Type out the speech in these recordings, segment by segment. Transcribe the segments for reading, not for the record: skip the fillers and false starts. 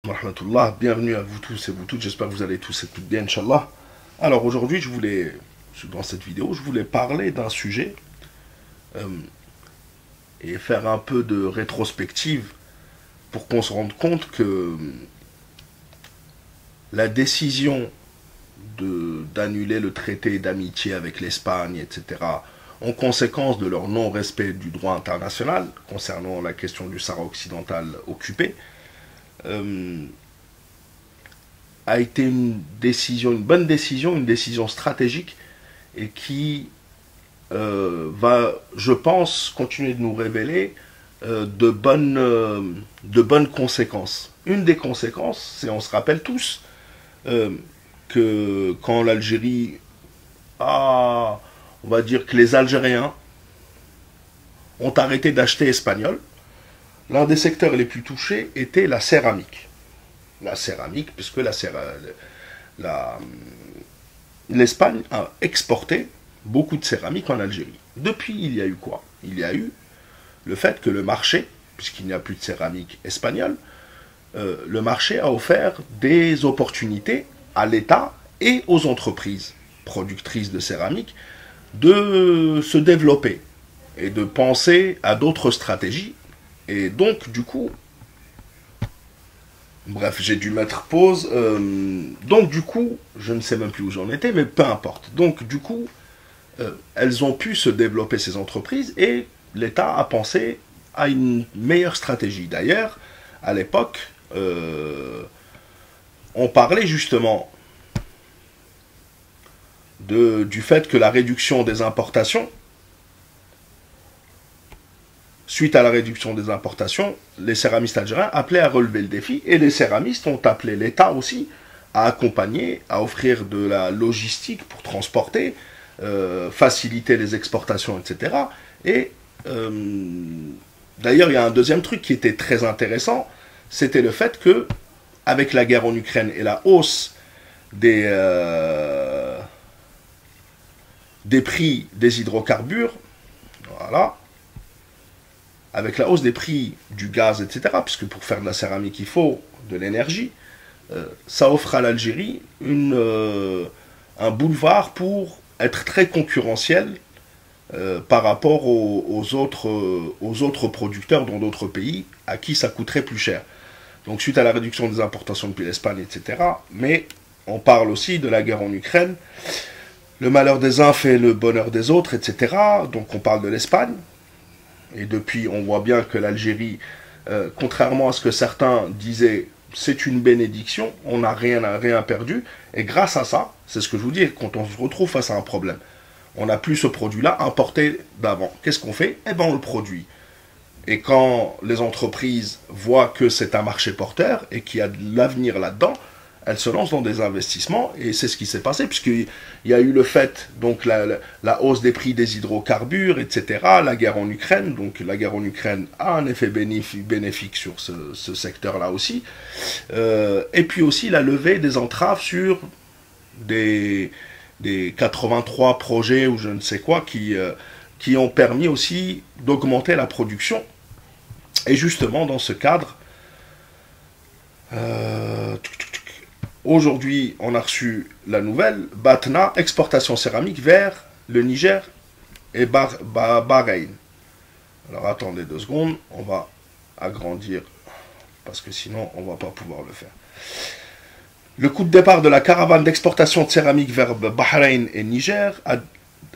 Rahmatullah, bienvenue à vous tous et vous toutes, j'espère que vous allez tous et toutes bien, Inch'Allah. Alors aujourd'hui, dans cette vidéo, je voulais parler d'un sujet euh, et faire un peu de rétrospective pour qu'on se rende compte que la décision d'annuler le traité d'amitié avec l'Espagne, etc., en conséquence de leur non-respect du droit international concernant la question du Sahara occidental occupé, euh, a été une décision, une bonne décision, une décision stratégique et qui va, je pense, continuer de nous révéler de bonnes conséquences. Une des conséquences, c'est, on se rappelle tous, euh, que quand l'Algérie a, on va dire que les Algériens ont arrêté d'acheter espagnol, l'un des secteurs les plus touchés était la céramique. La céramique, puisque la, l'Espagne a exporté beaucoup de céramique en Algérie. Depuis, il y a eu quoi? Il y a eu le fait que le marché, puisqu'il n'y a plus de céramique espagnole, le marché a offert des opportunités à l'État et aux entreprises productrices de céramique de se développer et de penser à d'autres stratégies. Et donc, du coup, bref, j'ai dû mettre pause. Donc, du coup, je ne sais même plus où j'en étais, mais peu importe. Donc, du coup, elles ont pu se développer, ces entreprises, et l'État a pensé à une meilleure stratégie. D'ailleurs, à l'époque, on parlait justement du fait que la réduction des importations, suite à la réduction des importations, les céramistes algériens appelaient à relever le défi, et les céramistes ont appelé l'État aussi à accompagner, à offrir de la logistique pour transporter, faciliter les exportations, etc. Et d'ailleurs, il y a un deuxième truc qui était très intéressant, c'était le fait que, avec la guerre en Ukraine et la hausse des prix des hydrocarbures, voilà, avec la hausse des prix du gaz, etc., puisque pour faire de la céramique, il faut de l'énergie, ça offre à l'Algérie un boulevard pour être très concurrentiel par rapport aux autres producteurs dans d'autres pays à qui ça coûterait plus cher. Donc suite à la réduction des importations depuis l'Espagne, etc., mais on parle aussi de la guerre en Ukraine, le malheur des uns fait le bonheur des autres, etc., donc on parle de l'Espagne, et depuis, on voit bien que l'Algérie, contrairement à ce que certains disaient, c'est une bénédiction, on n'a rien perdu. Et grâce à ça, c'est ce que je vous dis, quand on se retrouve face à un problème, on n'a plus ce produit-là importé d'avant. Qu'est-ce qu'on fait? Eh bien, on le produit. Et quand les entreprises voient que c'est un marché porteur et qu'il y a de l'avenir là-dedans, elles se lancent dans des investissements, et c'est ce qui s'est passé, puisqu'il y a eu le fait, donc la hausse des prix des hydrocarbures, etc., la guerre en Ukraine, donc la guerre en Ukraine a un effet bénéfique sur ce secteur-là aussi, et puis aussi la levée des entraves sur des 83 projets ou je ne sais quoi qui ont permis aussi d'augmenter la production, et justement dans ce cadre, aujourd'hui, on a reçu la nouvelle, Batna, exportation céramique vers le Niger et Bahreïn. Alors attendez 2 secondes, on va agrandir, parce que sinon on ne va pas pouvoir le faire. Le coup de départ de la caravane d'exportation de céramique vers Bahreïn et Niger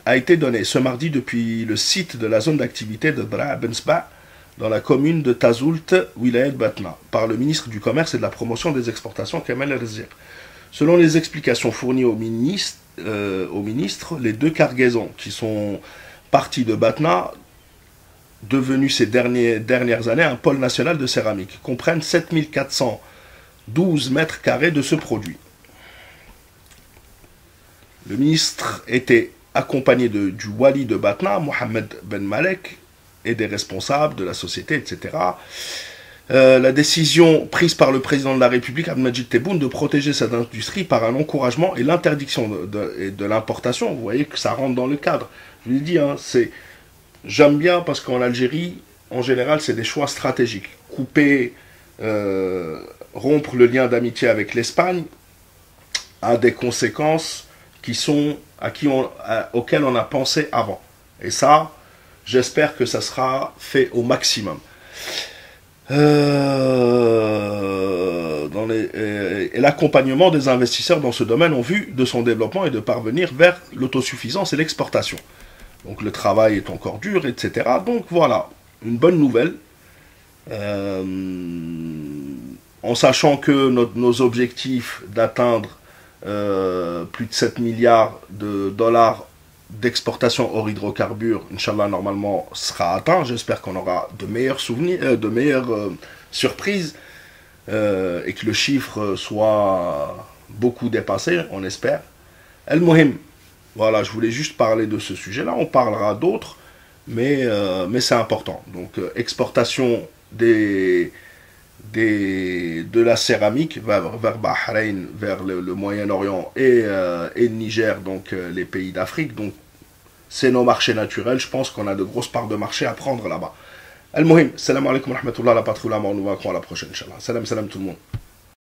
a été donné ce mardi depuis le site de la zone d'activité de Dra Bensba, dans la commune de Tazoult, Wilayet Batna, par le ministre du Commerce et de la Promotion des Exportations, Kamel El-Rizir. Selon les explications fournies au ministre, les 2 cargaisons qui sont parties de Batna, devenues ces dernières années un pôle national de céramique, comprennent 7412 mètres carrés de ce produit. Le ministre était accompagné du wali de Batna, Mohamed Ben Malek, et des responsables de la société, etc. La décision prise par le président de la République, Abdelmadjid Tebboune, de protéger cette industrie par un encouragement et l'interdiction de l'importation. Vous voyez que ça rentre dans le cadre. Je vous l'ai dit, hein, j'aime bien parce qu'en Algérie, en général, c'est des choix stratégiques. Couper rompre le lien d'amitié avec l'Espagne a des conséquences auxquelles on a pensé avant. Et ça, j'espère que ça sera fait au maximum. Et l'accompagnement des investisseurs dans ce domaine en vue de son développement et de parvenir vers l'autosuffisance et l'exportation. Donc le travail est encore dur, etc. Donc voilà, une bonne nouvelle. En sachant que nos objectifs d'atteindre plus de 7 milliards de dollars d'exportation hors hydrocarbures, Inch'Allah, normalement, sera atteint. J'espère qu'on aura de meilleurs souvenirs, de meilleures surprises, et que le chiffre soit beaucoup dépassé, on espère. El-Mohim, voilà, je voulais juste parler de ce sujet-là. On parlera d'autres, mais c'est important. Donc, exportation de la céramique vers Bahreïn, vers le Moyen-Orient et le Niger, donc les pays d'Afrique. Donc, c'est nos marchés naturels. Je pense qu'on a de grosses parts de marché à prendre là-bas. Al-Mohim, salam alaikum wa rahmatullah, la patrouille, on nous voit à la prochaine, Inch'Allah. Salam tout le monde.